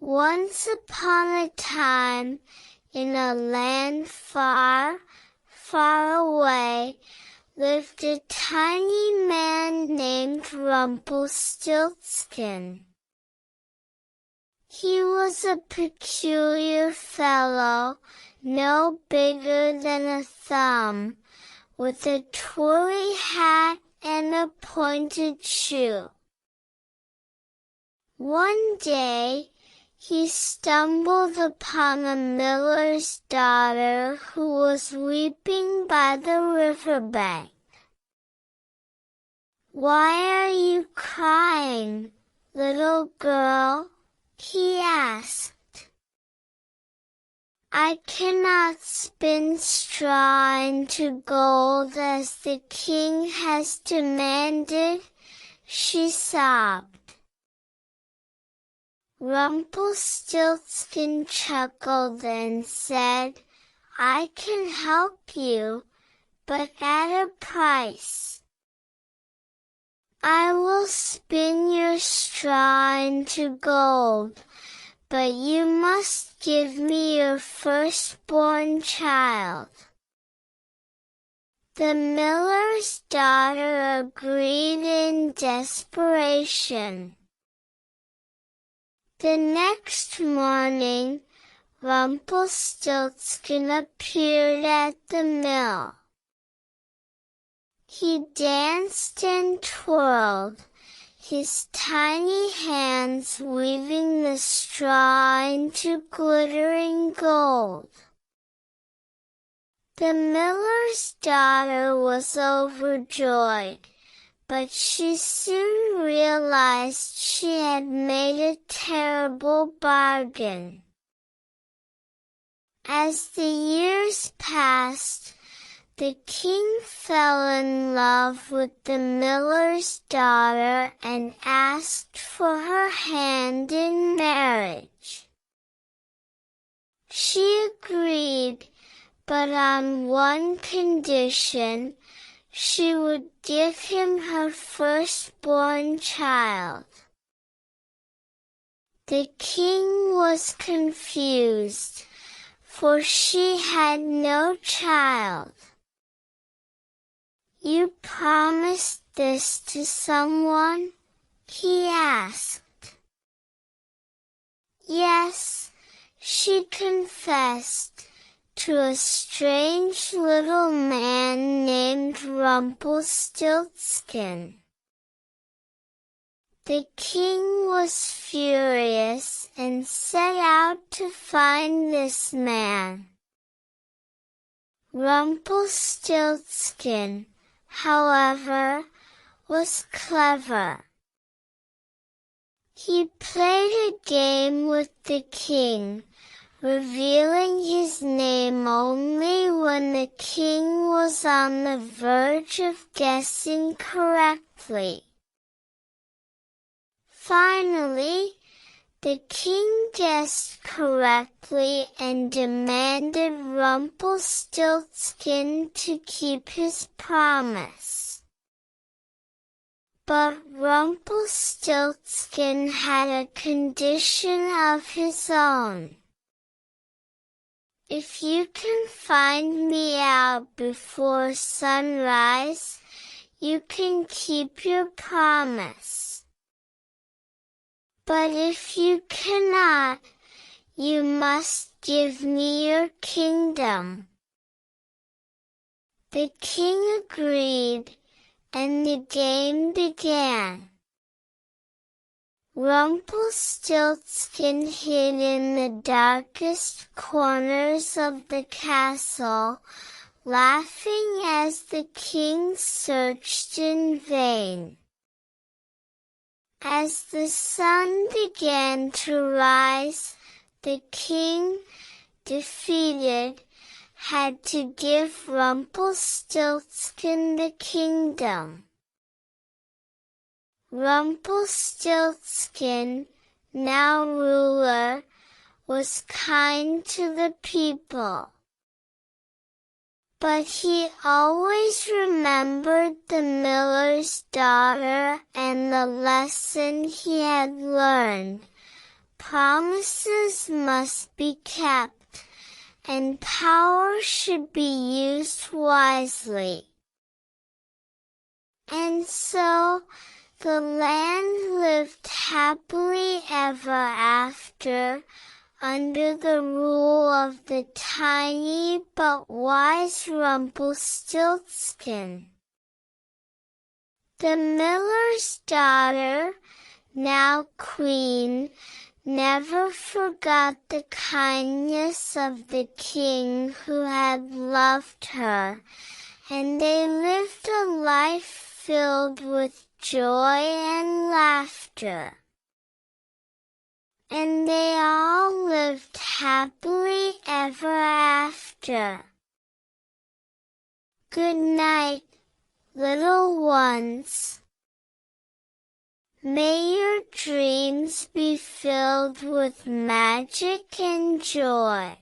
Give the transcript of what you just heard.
Once upon a time, in a land far, far away, lived a tiny man named Rumpelstiltskin. He was a peculiar fellow, no bigger than a thumb, with a twirly hat and a pointed shoe. One day, he stumbled upon a miller's daughter who was weeping by the riverbank. "Why are you crying, little girl?" he asked. "I cannot spin straw into gold as the king has demanded," she sobbed. Rumpelstiltskin chuckled and said, "I can help you, but at a price. I will spin your straw into gold, but you must give me your firstborn child." The miller's daughter agreed in desperation. The next morning, Rumpelstiltskin appeared at the mill. He danced and twirled, his tiny hands weaving the straw into glittering gold. The miller's daughter was overjoyed, but she soon realized she had made a terrible bargain. As the years passed, the king fell in love with the miller's daughter and asked for her hand in marriage. She agreed, but on one condition: she would give him her firstborn child. The king was confused, for she had no child. "You promised this to someone?" he asked. "Yes," she confessed, "to a strange little man named Rumpelstiltskin." The king was furious and set out to find this man. Rumpelstiltskin, however, was clever. He played a game with the king, revealing his name only when the king was on the verge of guessing correctly. Finally, the king guessed correctly and demanded Rumpelstiltskin to keep his promise. But Rumpelstiltskin had a condition of his own. "If you can find me out before sunrise, you can keep your promise. But if you cannot, you must give me your kingdom." The king agreed, and the game began. Rumpelstiltskin hid in the darkest corners of the castle, laughing as the king searched in vain. As the sun began to rise, the king, defeated, had to give Rumpelstiltskin the kingdom. Rumpelstiltskin, now ruler, was kind to the people. But he always remembered the miller's daughter and the lesson he had learned. promises must be kept, and power should be used wisely. And so, the land lived happily ever after, under the rule of the tiny but wise Rumpelstiltskin. The miller's daughter, now queen, never forgot the kindness of the king who had loved her, and they lived a life filled with joy and laughter. And they all lived happily ever after. Good night, little ones. May your dreams be filled with magic and joy.